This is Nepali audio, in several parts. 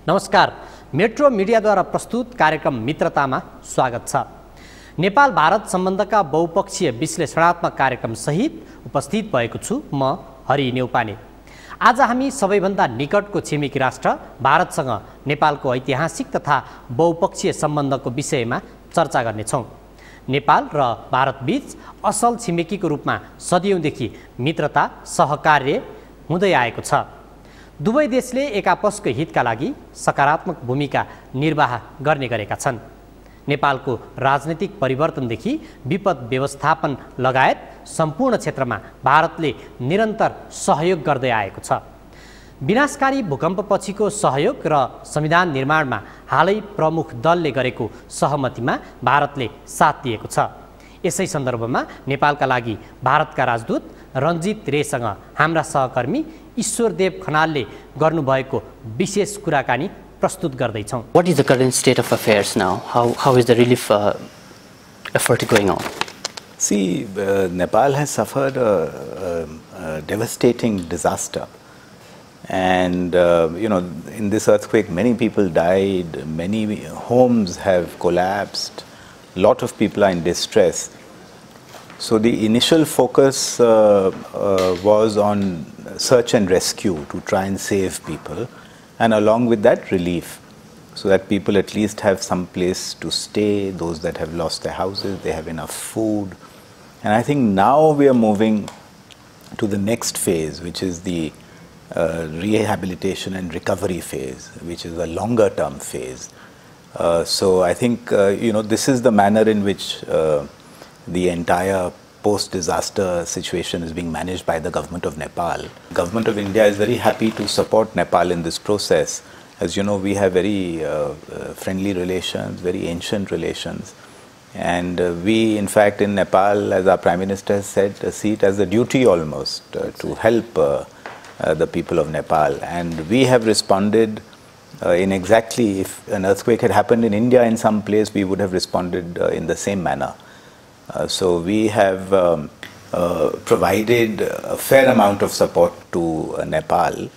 नमस्कार, मेट्रो मिडियाद्वारा प्रस्तुत कार्यक्रम मित्रतामा स्वागत छ। नेपाल भारत सम्बन्धका बहुपक्षीय विश्लेषणात्मक कार्यक्रम सहित उपस्थित भएको छु म हरि नेउपाने। आज हामी सबैभन्दा निकटको छिमेकी राष्ट्र भारतसँग नेपालको ऐतिहासिक तथा बहुपक्षीय सम्बन्धको विषयमा चर्चा गर्नेछौँ। नेपाल र भारतबीच असल छिमेकीको रूपमा सदियौँदेखि मित्रता सहकार्य हुँदै आएको छ। दुवै देशले एक आपसको हितका लागि सकारात्मक भूमिका निर्वाह गर्ने गरेका छन्। नेपालको राजनीतिक परिवर्तनदेखि विपद व्यवस्थापन लगायत सम्पूर्ण क्षेत्रमा भारतले निरन्तर सहयोग गर्दै आएको छ। विनाशकारी भूकम्पपछिको सहयोग र संविधान निर्माणमा हालै प्रमुख दलले गरेको सहमतिमा भारतले साथ दिएको छ। यसै सन्दर्भमा नेपालका लागि भारतका राजदूत रञ्जित रेसँग हाम्रा सहकर्मी ईश्वरदेव खनालले गर्नुभएको विशेष कुराकानी प्रस्तुत गर्दैछौँ। What is the current state of affairs now? How is the relief effort going on? See, Nepal has suffered a devastating disaster. And, in this earthquake, many people died, many homes have collapsed, a lot of people are in distress. So the initial focus was on search and rescue to try and save people, and along with that, relief, so that people at least have some place to stay. Those that have lost their houses, they have enough food. And I think now we are moving to the next phase, which is the rehabilitation and recovery phase, which is a longer term phase. So I think, this is the manner in which the entire post-disaster situation is being managed by the government of Nepal. Government of India is very happy to support Nepal in this process. As you know, we have very friendly relations, very ancient relations. And we, in fact, in Nepal, as our Prime Minister has said, see it as a duty almost to help the people of Nepal. And we have responded in exactly, if an earthquake had happened in India in some place, we would have responded in the same manner. So we have provided a fair amount of support to Nepal.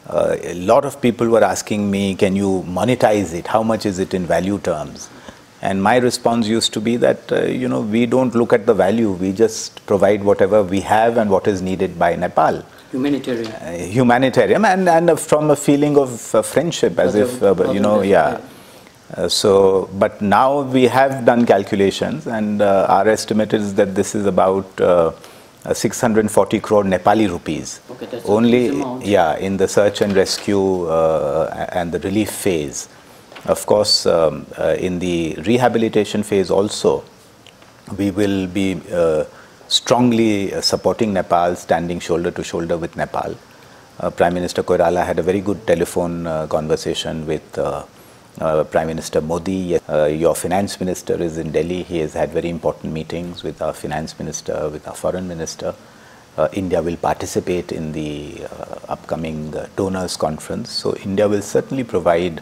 A lot of people were asking me, can you monetize it? How much is it in value terms? And my response used to be that, we don't look at the value. We just provide whatever we have and what is needed by Nepal. Humanitarian. Humanitarian and from a feeling of friendship, as if, yeah. But now we have done calculations, and our estimate is that this is about 640 crore Nepali rupees. Okay, that's only, amount. In the search and rescue and the relief phase. Of course, in the rehabilitation phase also, we will be strongly supporting Nepal, standing shoulder to shoulder with Nepal. Prime Minister Koirala had a very good telephone conversation with Prime Minister Modi. Your finance minister is in Delhi. He has had very important meetings with our finance minister, with our foreign minister. India will participate in the upcoming donors conference. So India will certainly provide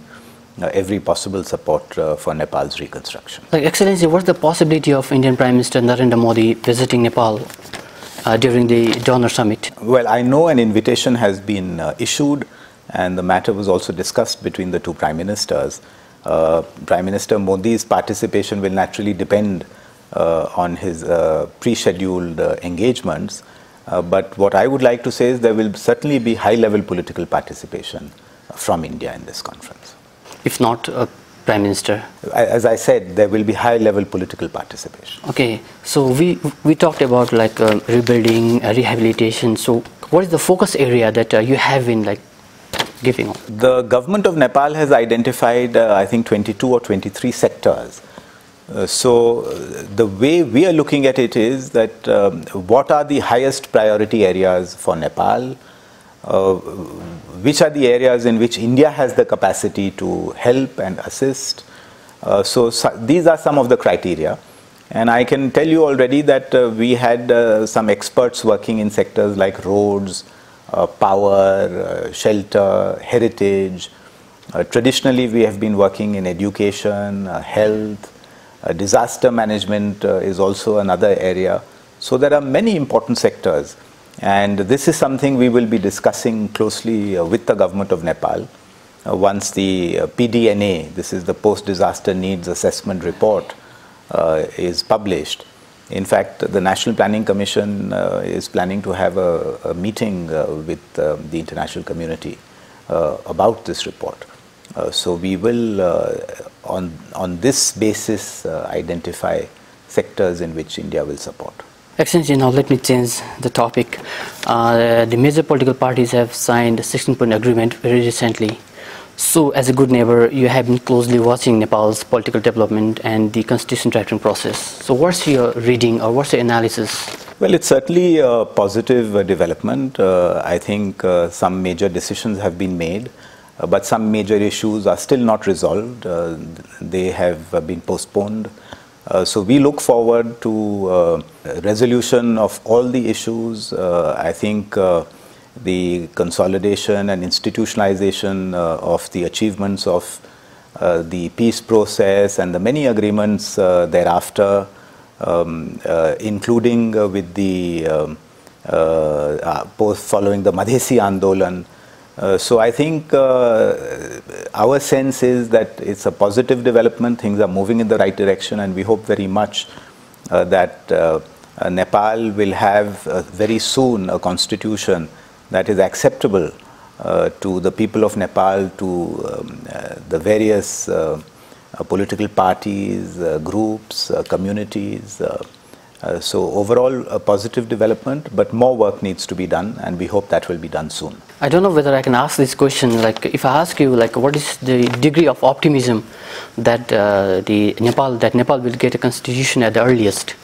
every possible support for Nepal's reconstruction. Excellency, what's the possibility of Indian Prime Minister Narendra Modi visiting Nepal during the donor summit? Well, I know an invitation has been issued, and the matter was also discussed between the two Prime Ministers. Prime Minister Modi's participation will naturally depend on his pre-scheduled engagements. But what I would like to say is there will certainly be high-level political participation from India in this conference. If not Prime Minister? As I said, there will be high-level political participation. Okay, so we talked about rebuilding, rehabilitation. So what is the focus area that you have in giving on? The government of Nepal has identified, I think, 22 or 23 sectors. So the way we are looking at it is that what are the highest priority areas for Nepal? Which are the areas in which India has the capacity to help and assist? So these are some of the criteria. And I can tell you already that we had some experts working in sectors like roads, power, shelter, heritage. Traditionally, we have been working in education, health, disaster management is also another area. So there are many important sectors. And this is something we will be discussing closely with the government of Nepal. once the PDNA, this is the Post-Disaster Needs Assessment Report, is published. In fact, the National Planning Commission is planning to have a meeting with the international community about this report. So we will, on this basis, identify sectors in which India will support. Excellency, now let me change the topic. The major political parties have signed a 16-point agreement very recently. So, as a good neighbor, you have been closely watching Nepal's political development and the constitution drafting process. So, what's your reading or what's your analysis? Well, it's certainly a positive development. I think some major decisions have been made, but some major issues are still not resolved. They have been postponed. So we look forward to resolution of all the issues. I think the consolidation and institutionalization of the achievements of the peace process and the many agreements thereafter, including with the post following the Madhesi Andolan. So I think our sense is that it's a positive development, things are moving in the right direction, and we hope very much that Nepal will have very soon a constitution that is acceptable to the people of Nepal, to the various political parties, groups, communities. So overall a positive development, but more work needs to be done, and we hope that will be done soon. I don't know whether I can ask this question, like if I ask you, like what is the degree of optimism that Nepal will get a constitution at the earliest?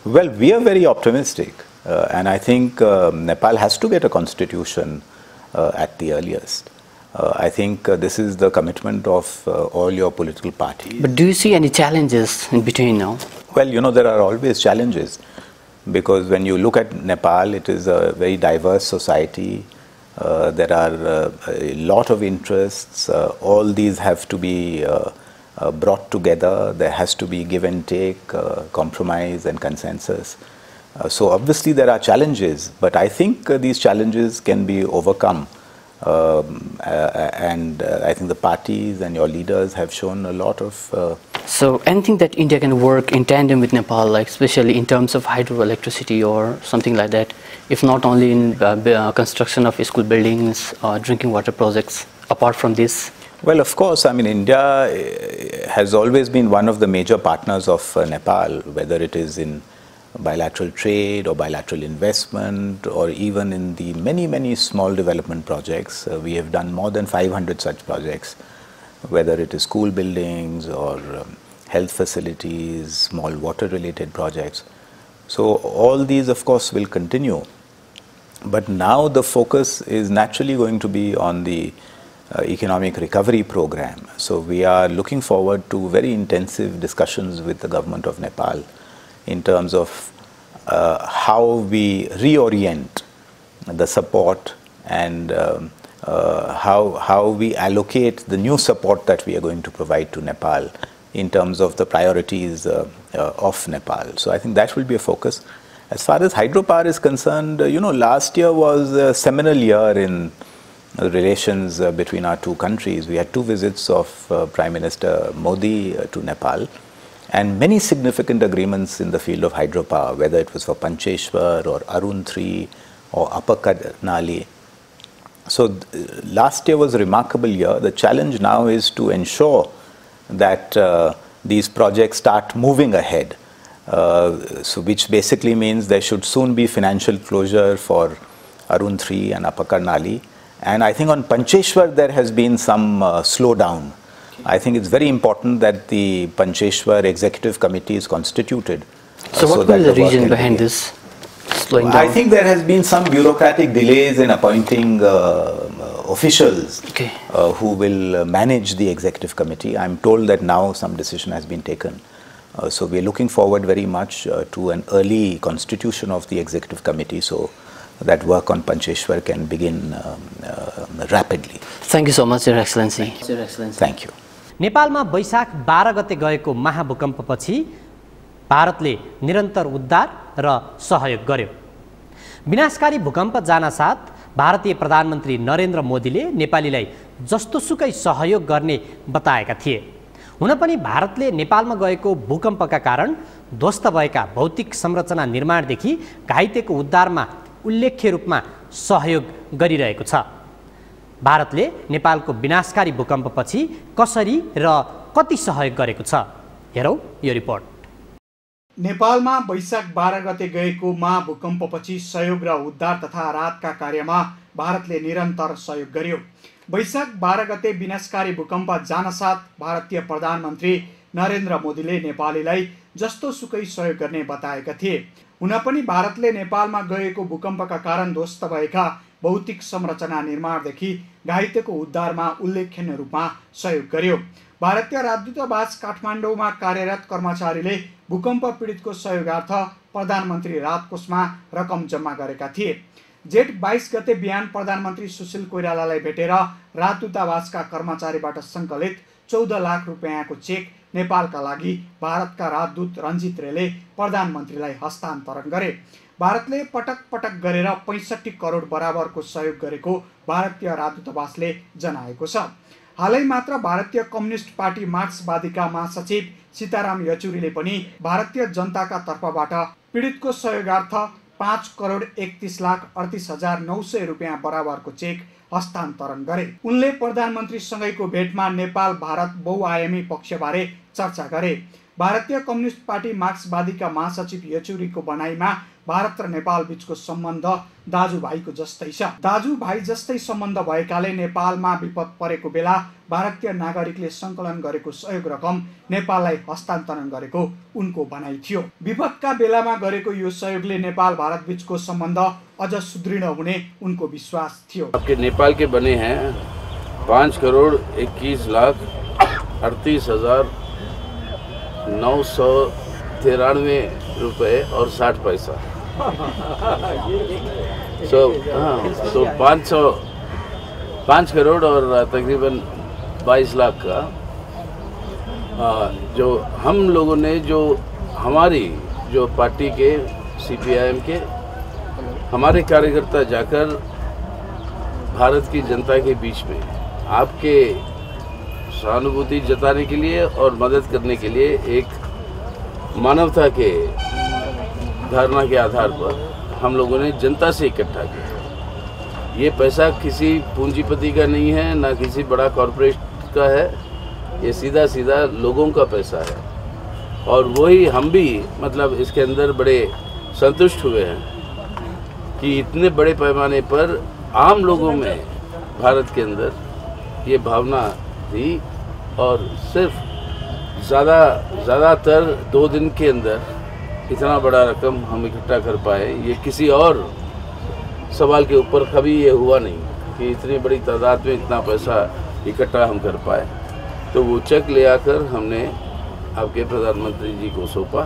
Well, we are very optimistic, and I think Nepal has to get a constitution at the earliest. I think this is the commitment of all your political parties. But do you see any challenges in between now? Well, you know, there are always challenges, because when you look at Nepal, it is a very diverse society. There are a lot of interests. All these have to be brought together. There has to be give and take, compromise and consensus. So obviously there are challenges, but I think these challenges can be overcome. And I think the parties and your leaders have shown a lot of... So anything that India can work in tandem with Nepal, like especially in terms of hydroelectricity or something like that, if not only in construction of school buildings or drinking water projects, apart from this? Well, of course, I mean, India has always been one of the major partners of Nepal, whether it is in bilateral trade or bilateral investment, or even in the many, many small development projects. We have done more than 500 such projects, whether it is school buildings or health facilities, small water-related projects. So all these, of course, will continue. But now the focus is naturally going to be on the economic recovery program. So we are looking forward to very intensive discussions with the government of Nepal in terms of how we reorient the support and how we allocate the new support that we are going to provide to Nepal in terms of the priorities of Nepal. So I think that will be a focus. As far as hydropower is concerned, you know, last year was a seminal year in relations between our two countries. We had two visits of Prime Minister Modi to Nepal, and many significant agreements in the field of hydropower, whether it was for Pancheshwar or Arun 3 or Upper Karnali. So last year was a remarkable year. The challenge now is to ensure that these projects start moving ahead. So which basically means there should soon be financial closure for Arun 3 and Upper Karnali. And I think on Pancheshwar there has been some slowdown. I think it's very important that the Pancheshwar Executive Committee is constituted. So what was the reason behind this slowing down? I think there has been some bureaucratic delays in appointing officials who will manage the Executive Committee. I'm told that now some decision has been taken. So we're looking forward very much to an early constitution of the Executive Committee, so that work on Pancheshwar can begin rapidly. Thank you so much, Your Excellency. Thank you. नेपालमा वैशाख 12 गते गएको महाभूकम्पपछि भारतले निरन्तर उद्धार र सहयोग गर्यो। विनाशकारी भूकम्प जानसाथ भारतीय प्रधानमन्त्री नरेन्द्र मोदीले नेपालीलाई जस्तोसुकै सहयोग गर्ने बताएका थिए। हुन पनि भारतले नेपालमा गएको भूकम्पका कारण ध्वस्त भएका भौतिक संरचना निर्माणदेखि घाइतेको उद्धारमा उल्लेख्य रूपमा सहयोग गरिरहेको छ। भारतले नेपालको विनाशकारी भूकम्पपछि कसरी र कति सहयोग गरेको छ, हेरौँ यो रिपोर्ट। नेपालमा वैशाख 12 गते गएको महाभूकम्पपछि सहयोग र उद्धार तथा राहतका कार्यमा भारतले निरन्तर सहयोग गर्यो। वैशाख 12 गते विनाशकारी भूकम्प जानसाथ भारतीय प्रधानमन्त्री नरेन्द्र मोदीले नेपालीलाई जस्तोसुकै सहयोग गर्ने बताएका थिए। हुन पनि भारतले नेपालमा गएको भूकम्पका कारण ध्वस्त भएका भौतिक संरचना निर्माणदेखि घाइतेको उद्धारमा उल्लेखनीय रूपमा सहयोग गर्यो। भारतीय राजदूतावास काठमाडौँमा कार्यरत कर्मचारीले भूकम्प पीडितको सहयोगार्थ प्रधानमन्त्री राहत कोषमा रकम जम्मा गरेका थिए। जेठ 22 गते बिहान प्रधानमन्त्री सुशील कोइरालालाई भेटेर राजदूतावासका कर्मचारीबाट सङ्कलित 14 लाख रुपियाँको चेक नेपालका लागि भारतका राजदूत रञ्जित रेले प्रधानमन्त्रीलाई हस्तान्तरण गरे। भारतले पटक पटक गरेर 65 करोड बराबरको सहयोग गरेको भारतीय राजदूतावासले जनाएको छ। हालै मात्र भारतीय कम्युनिस्ट पार्टी मार्क्सवादीका महासचिव सीताराम येचुरीले पनि भारतीय जनताका तर्फबाट पीडितको सहयोगार्थ 5 करोड 31,38,900 रुपियाँ बराबरको चेक हस्तान्तरण गरे। उनले प्रधानमन्त्रीसँगैको भेटमा नेपाल भारत बहुआयामी पक्षबारे चर्चा गरे। भारतीय कम्युनिस्ट पार्टी मार्क्सवादीका महासचिव येचुरीको भनाइमा भारत र नेपाल बीचको सम्बन्ध दाजुभाइको जस्तै छ। दाजुभाइ जस्तै सम्बन्ध भएकाले नेपालमा विपद परेको बेला भारतीय नागरिकले सङ्कलन गरेको सहयोग रकम नेपाललाई हस्तान्तरण गरेको उनको भनाइ थियो। विपदका बेलामा गरेको यो सहयोगले नेपाल भारत बीचको सम्बन्ध अझ सुदृढ हुने उनको विश्वास थियो। आपके नेपाल के बने हैं 5 करोड़ 21,38,993 रुपये और 60 पैसा। तो 5 करोड़ और तकरीबन 22 लाख का जो हम लोगों ने जो हमारी जो पार्टी के CPIM के हमारे कार्यकर्ता जाकर भारत की जनता के बीच में आपके सहानुभूति जताने के लिए और मदद करने के लिए एक मानवता के धारणा के आधार पर हम लोगों ने जनता से इकट्ठा किया। ये पैसा किसी पूंजीपति का नहीं है, ना किसी बड़ा कॉरपोरेट का है, ये सीधा सीधा लोगों का पैसा है। और वही हम भी मतलब इसके अंदर बड़े संतुष्ट हुए हैं कि इतने बड़े पैमाने पर आम लोगों में भारत के अंदर ये भावना थी और सिर्फ ज़्यादातर 2 दिन के अंदर इतना बड़ा रकम हम इकट्ठा कर पाए। ये किसी और सवाल के ऊपर कभी ये हुआ नहीं कि इतनी बड़ी तादाद में इतना पैसा इकट्ठा हम कर पाए। तो वो चेक ले आकर हमने आपके प्रधानमंत्री जी को सौंपा।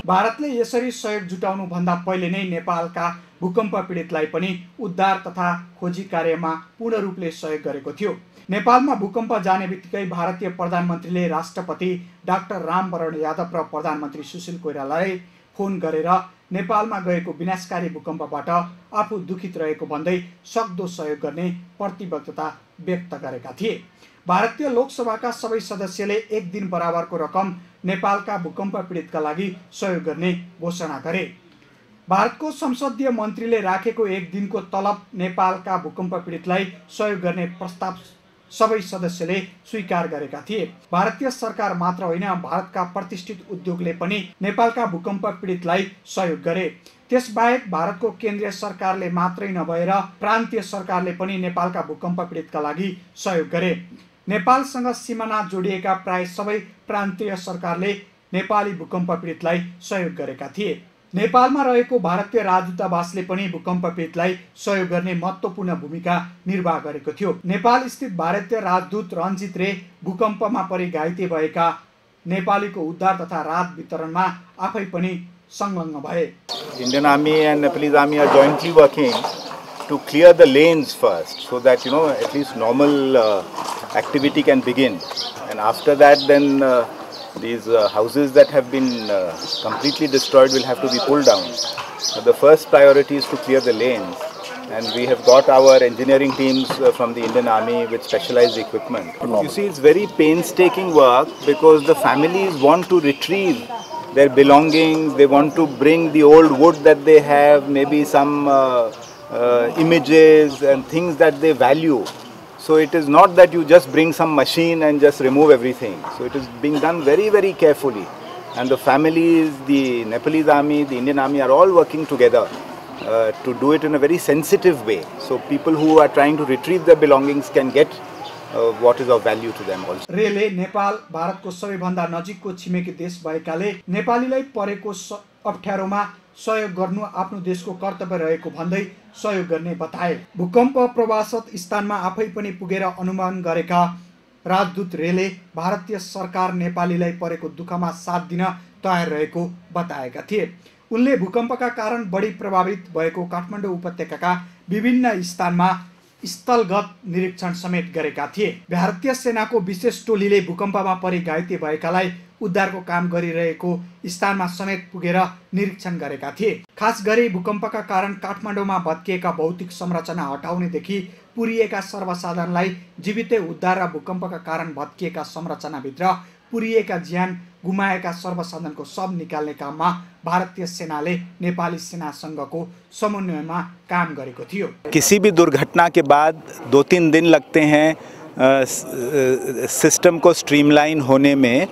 भारतले यसरी सहयोग जुटाउनु भन्दा पहिले नै नेपालका भूकम्प पीडितलाई पनि उद्धार तथा खोजी कार्यमा पूर्ण रूपले सहयोग गरेको थियो। नेपालमा भूकम्प जाने बित्तिकै भारतीय प्रधानमन्त्रीले राष्ट्रपति डाक्टर रामवरण यादव र प्रधानमन्त्री सुशील कोइरालालाई फोन गरेर नेपालमा गएको विनाशकारी भूकम्पबाट आफू दुखित रहेको भन्दै सक्दो सहयोग गर्ने प्रतिबद्धता व्यक्त गरेका थिए। भारतीय लोकसभाका सबै सदस्यले 1 दिन बराबरको रकम नेपालका भूकम्प पीडितका लागि सहयोग गर्ने घोषणा गरे। भारतको संसदीय मन्त्रीले राखेको 1 दिनको तलब नेपालका भूकम्प पीडितलाई सहयोग गर्ने प्रस्ताव सबै सदस्यले स्वीकार गरेका थिए। भारतीय सरकार मात्र होइन, भारतका प्रतिष्ठित उद्योगले पनि नेपालका भूकम्प पीडितलाई सहयोग गरे। त्यसबाहेक भारतको केन्द्रीय सरकारले मात्रै नभएर प्रान्तीय सरकारले पनि नेपालका भूकम्प पीडितका लागि सहयोग गरे। नेपालसँग सिमाना जोडिएका प्राय सबै प्रान्तीय सरकारले नेपाली भूकम्प पीडितलाई सहयोग गरेका थिए। नेपालमा रहेको भारतीय राजदूतावासले पनि भूकम्प पीडितलाई सहयोग गर्ने महत्त्वपूर्ण भूमिका निर्वाह गरेको थियो। नेपाल स्थित भारतीय राजदूत रञ्जित रे भूकम्पमा परि घाइते भएका नेपालीको उद्धार तथा राहत वितरणमा आफै पनि संलग्न भए। Indian Army and Nepalese Army are jointly working to clear the lanes first, so that at least normal activity can begin, and after that then these houses that have been completely destroyed will have to be pulled down. The first priority is to clear the lanes, and we have got our engineering teams from the Indian Army with specialized equipment. You see, it's very painstaking work because the families want to retrieve their belongings, they want to bring the old wood that they have, maybe some images and things that they value. So it is not that you just bring some machine and just remove everything. So it is being done very, very carefully. And the families, the Nepalese army, the Indian army are all working together to do it in a very sensitive way. So people who are trying to retrieve their belongings can get what is of value to them also. रेले नेपाल भारतको सबैभन्दा नजिकको छिमेकी देश भएकाले नेपालीलाई परेको अप्ठ्यारोमा सहयोग गर्नु आफ्नो देशको कर्तव्य रहेको भन्दै सहयोग गर्ने बताए। भूकम्प प्रभावित स्थानमा आफै पनि पुगेर अनुमान गरेका राजदूत रेले भारतीय सरकार नेपालीलाई परेको दुःखमा साथ दिन तयार रहेको बताएका थिए। उनले भूकम्पका कारण बढी प्रभावित भएको काठमाडौँ उपत्यकाका विभिन्न स्थानमा स्थलगत निरीक्षण समेत गरेका थिए। भारतीय सेनाको विशेष टोलीले भूकम्पमा परि घाइते भएकालाई उद्धारको काम गरिरहेको स्थानमा समेत पुगेर निरीक्षण गरेका थिए। खास गरी भूकम्पका कारण काठमाडौँमा भत्किएका भौतिक संरचना हटाउनेदेखि पुरिएका सर्वसाधारणलाई जीवितै उद्धार र भूकम्पका कारण भत्किएका संरचनाभित्र पुरिएका ज्यान गुमाएका सर्वसाधारणको शव निकाल्ने काममा भारतीय सेनाले नेपाली सेनासँगको समन्वयमा काम गरेको थियो। किसी भी दुर्घटना के बाद 2-3 दिन लगते हैं सिस्टम को स्ट्रीमलाइन होने में,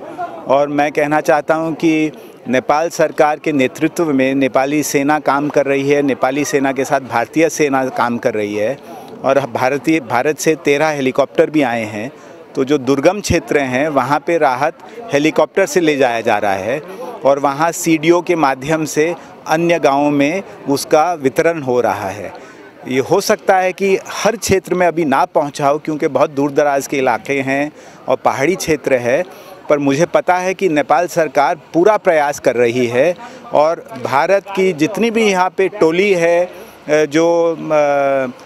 और मैं कहना चाहता हूं कि नेपाल सरकार के नेतृत्व में नेपाली सेना काम कर रही है, नेपाली सेना के साथ भारतीय सेना काम कर रही है, और भारत से 13 हेलीकॉप्टर भी आए हैं। तो जो दुर्गम क्षेत्र हैं वहाँ पे राहत हेलीकॉप्टर से ले जाया जा रहा है और वहाँ सीडीओ के माध्यम से अन्य गाँवों में उसका वितरण हो रहा है। ये हो सकता है कि हर क्षेत्र में अभी ना पहुँचा हो क्योंकि बहुत दूर दराज के इलाके हैं और पहाड़ी क्षेत्र है, पर मुझे पता है कि नेपाल सरकार पूरा प्रयास कर रही है और भारत की जितनी भी यहाँ पे टोली है जो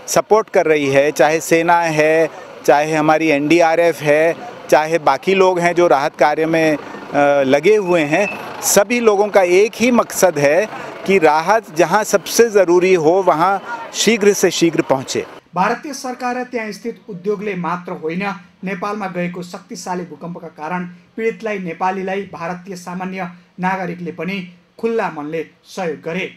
सपोर्ट कर रही है, चाहे सेना है, चाहे हमारी एनडीआरएफ है, चाहे बाकी लोग हैं जो राहत कार्य में लगे हुए हैं, सभी लोगों का एक ही मकसद है कि राहत जहां सबसे ज़रूरी हो वहां शीघ्र से शीघ्र पहुंचे। भारतीय सरकार र त्यहाँ स्थित उद्योगले मात्र होइन, नेपालमा गएको शक्तिशाली भूकम्पका कारण पीडितलाई नेपालीलाई भारतीय सामान्य नागरिकले पनि खुल्ला मनले सहयोग गरे।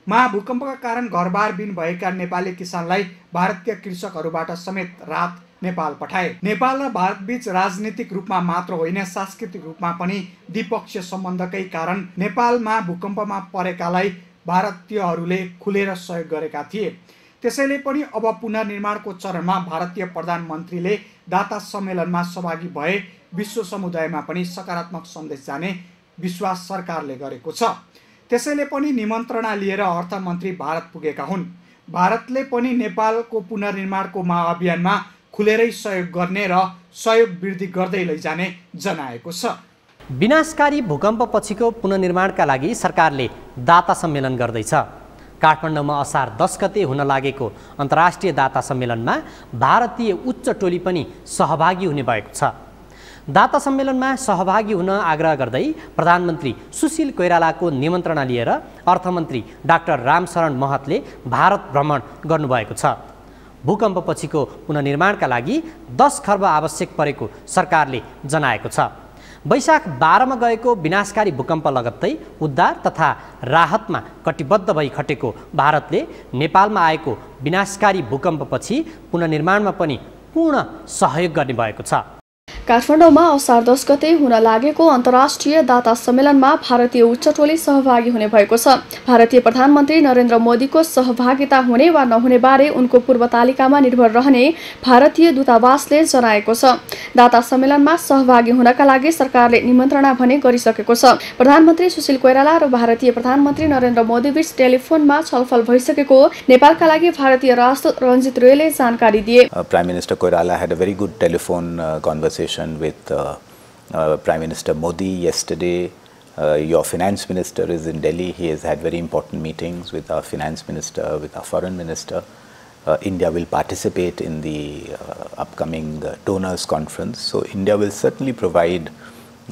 महाभूकम्पका कारण घरबार बिन भएका नेपाली किसानलाई भारतीय कृषकहरूबाट समेत राहत नेपाल पठाए। नेपाल र भारत बीच राजनीतिक रूपमा मात्र होइन, सांस्कृतिक रूपमा पनि द्विपक्षीय सम्बन्धकै कारण नेपालमा भूकम्पमा परेकालाई भारतीयहरूले खुलेर सहयोग गरेका थिए। त्यसैले पनि अब पुनर्निर्माणको चरणमा भारतीय प्रधानमन्त्रीले दाता सम्मेलनमा सहभागी भए विश्व समुदायमा पनि सकारात्मक सन्देश जाने विश्वास सरकारले गरेको छ। त्यसैले पनि निमन्त्रणा लिएर अर्थमन्त्री भारत पुगेका हुन्। भारतले पनि नेपालको पुनर्निर्माणको महाअभियानमा खुलेरै सहयोग गर्ने र सहयोग वृद्धि गर्दै लैजाने जनाएको छ। विनाशकारी भूकम्पपछिको पुनर्निर्माणका लागि सरकारले दाता सम्मेलन गर्दैछ। काठमाडौँमा असार 10 गते हुन लागेको अन्तर्राष्ट्रिय दाता सम्मेलनमा भारतीय उच्च टोली पनि सहभागी हुने भएको छ। दाता सम्मेलनमा सहभागी हुन आग्रह गर्दै प्रधानमन्त्री सुशील कोइरालाको निमन्त्रणा लिएर अर्थमन्त्री डाक्टर रामशरण महतले भारत भ्रमण गर्नुभएको छ। भूकम्पपछिको पुनर्निर्माणका लागि 10 खर्ब आवश्यक परेको सरकारले जनाएको छ। वैशाख 12 मा गएको विनाशकारी भूकम्प लगत्तै उद्धार तथा राहतमा कटिबद्ध भई खटेको भारतले नेपालमा आएको विनाशकारी भूकम्पपछि पुनर्निर्माणमा पनि पूर्ण सहयोग गर्ने भएको छ। काठमाडौँमा असार 10 गते हुन लागेको अन्तर्राष्ट्रिय दाता सम्मेलनमा भारतीय उच्च टोली सहभागी हुने भएको छ। भारतीय प्रधानमन्त्री नरेन्द्र मोदीको सहभागिता हुने वा नहुने बारे उनको पूर्व तालिकामा निर्भर रहने भारतीय दूतावासले जनाएको छ। दाता सम्मेलनमा सहभागी हुनका लागि सरकारले निमन्त्रणा भने गरिसकेको छ। प्रधानमन्त्री सुशील कोइराला र भारतीय प्रधानमन्त्री नरेन्द्र मोदी बीच टेलिफोनमा छलफल भइसकेको नेपालका लागि भारतीय राजदूत रञ्जित रोयले जानकारी दिए। Prime Minister Koirala had a very good telephone conversation with Prime Minister Modi yesterday. Your finance minister is in Delhi. He has had very important meetings with our finance minister, with our foreign minister. India will participate in the upcoming donors conference. So India will certainly provide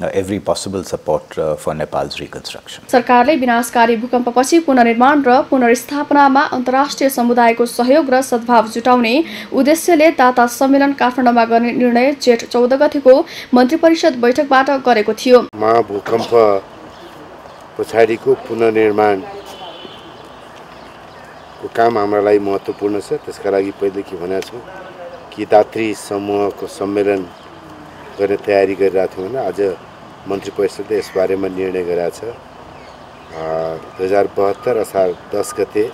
every possible support for Nepal's reconstruction. सरकारले विनाशकारी भूकम्पपछि पुनर्निर्माण र पुनर्स्थापनामा अन्तर्राष्ट्रिय समुदायको सहयोग र सद्भाव जुटाउने उद्देश्यले दाता सम्मेलन काठमाडौँमा गर्ने निर्णय जेठ 14 गतेको मन्त्री परिषद बैठकबाट गरेको थियो। महाभूकम्प पछाडिको पुनर्निर्माण को काम हाम्रो लागि महत्त्वपूर्ण छ। त्यसका लागि पहिले के भनेको छु कि दात्री समूहको सम्मेलन गर्ने तयारी गरिरहेको थियौँ भने आज मन्त्री परिषदले यसबारेमा निर्णय गरेको छ। 2072 असार 10 गते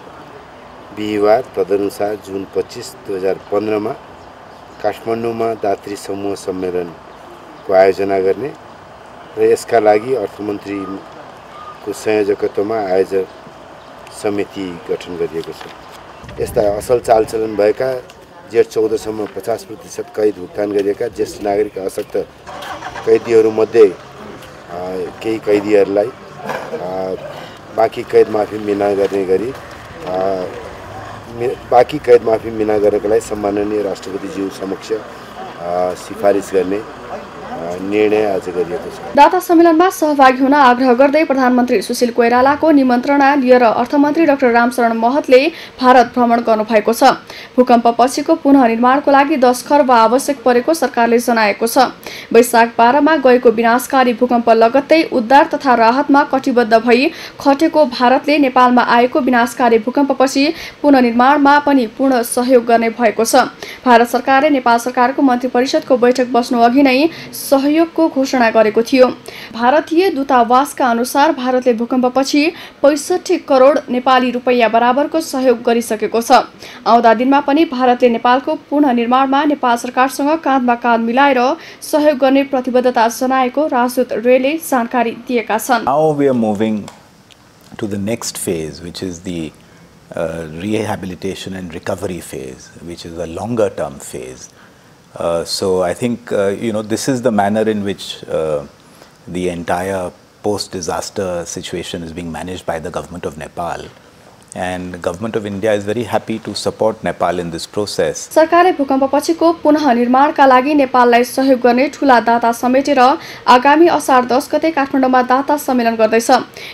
बिहिबार तदनुसार जुन 25 2015 मा काठमाडौँमा दात्री समूह सम्मेलनको आयोजना गर्ने र यसका लागि अर्थमन्त्रीको संयोजकत्वमा आयोजक समिति गठन गरिएको छ। यस्ता असल चालचलन भएका जेठ 14 सम्म 50% कैद भुक्तान गरिएका ज्येष्ठ नागरिक असक्त कैदीहरूमध्ये केही कैदीहरूलाई बाँकी कैद माफी मिना गर्ने गरी बाँकी कैद माफी मिना गर्नका लागि सम्माननीय राष्ट्रपतिज्यू समक्ष सिफारिस गर्ने निर्णय आज गरिएको छ। दाता सम्मेलनमा सहभागी हुन आग्रह गर्दै प्रधानमन्त्री सुशील कोइरालाको निमन्त्रणा लिएर अर्थमन्त्री डाक्टर रामशरण महतले भारत भ्रमण गर्नुभएको छ। भूकम्पपछिको पुनः निर्माणको लागि 10 खर्ब आवश्यक परेको सरकारले जनाएको छ। वैशाख 12 मा गएको विनाशकारी भूकम्प लगत्तै उद्धार तथा राहतमा कटिबद्ध भई खटेको भारतले नेपालमा आएको विनाशकारी भूकम्पपछि पुनर्निर्माणमा पनि पूर्ण सहयोग गर्ने भएको छ। भारत सरकारले नेपाल सरकारको मन्त्री परिषदको बैठक बस्नु अघि नै सहयोगको घोषणा गरेको थियो। भारतीय दूतावासका अनुसार भारतले भूकम्पपछि 65 करोड नेपाली रुपैयाँ बराबरको सहयोग गरिसकेको छ। आउँदा दिनमा पनि भारतले नेपालको पुनः निर्माणमा नेपाल सरकारसँग काँधमा काँध मिलाएर सहयोग गर्ने प्रतिबद्धता जनाएको राजदूत रेले जानकारी दिएका छन्। Now we are moving to the next phase, which is the rehabilitation and recovery phase, which is a longer term phase. So I think this is the manner in which the entire post-disaster situation is being managed by the government of Nepal, and the government of India is very happy to support Nepal in this process. सरकारले भूकम्पपछिको पुनः निर्माणका लागि नेपाललाई सहयोग गर्ने ठूला दाता समेटेर आगामी असार 10 गते काठमाडौँमा दाता सम्मेलन गर्दैछ।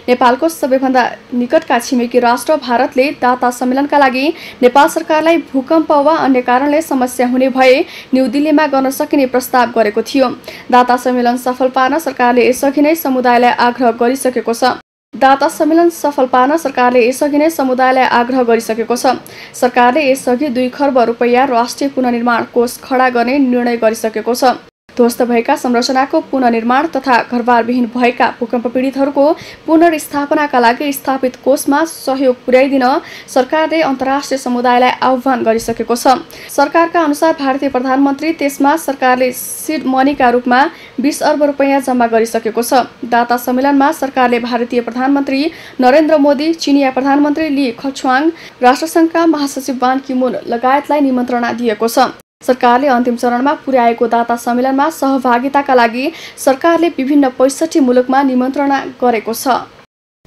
नेपालको सबैभन्दा निकटका छिमेकी राष्ट्र भारतले दाता सम्मेलनका लागि नेपाल सरकारलाई भूकम्प वा अन्य कारणले समस्या हुने भए न्यू दिल्लीमा गर्न सकिने प्रस्ताव गरेको थियो। दाता सम्मेलन सफल पार्न सरकारले यसअघि नै समुदायलाई आग्रह गरिसकेको छ। दाता सम्मेलन सफल पार्न सरकारले यसअघि नै समुदायलाई आग्रह गरिसकेको छ। सरकारले यसअघि 2 खर्ब रुपैयाँ राष्ट्रिय पुनर्निर्माण कोष खडा गर्ने निर्णय गरिसकेको छ। ध्वस्त भएका संरचनाको पुनर्निर्माण तथा घरबारविहीन भएका भूकम्प पीडितहरूको पुनर्स्थापनाका लागि स्थापित कोषमा सहयोग पुर्याइदिन सरकारले अन्तर्राष्ट्रिय समुदायलाई आह्वान गरिसकेको छ। सरकारका अनुसार भारतीय प्रधानमन्त्री त्यसमा सरकारले सिड मनीका रूपमा 20 अर्ब रुपैयाँ जम्मा गरिसकेको छ। दाता सम्मेलनमा सरकारले भारतीय प्रधानमन्त्री नरेन्द्र मोदी, चिनिया प्रधानमन्त्री ली खछ्वाङ, राष्ट्रसङ्घका महासचिव बान की मुन लगायतलाई निमन्त्रणा दिएको छ। सरकारले अन्तिम चरणमा पुर्याएको दाता सम्मेलनमा सहभागिताका लागि सरकारले विभिन्न 65 मुलुकमा निमन्त्रणा गरेको छ।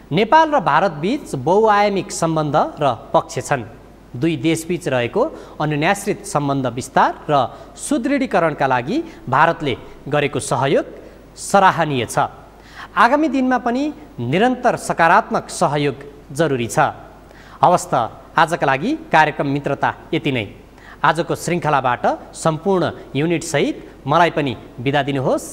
नेपाल र भारत बीच बहुआयामिक सम्बन्ध र पक्ष छन्। दुई देशबीच रहेको अनुन्याश्रित सम्बन्ध विस्तार र सुदृढीकरणका लागि भारतले गरेको सहयोग सराहनीय छ। आगामी दिनमा पनि निरन्तर सकारात्मक सहयोग जरुरी छ। हवस् त आजका लागि कार्यक्रम मित्रता यति नै। आजको श्रृङ्खलाबाट सम्पूर्ण युनिट सहित मलाई पनि बिदा दिनुहोस्।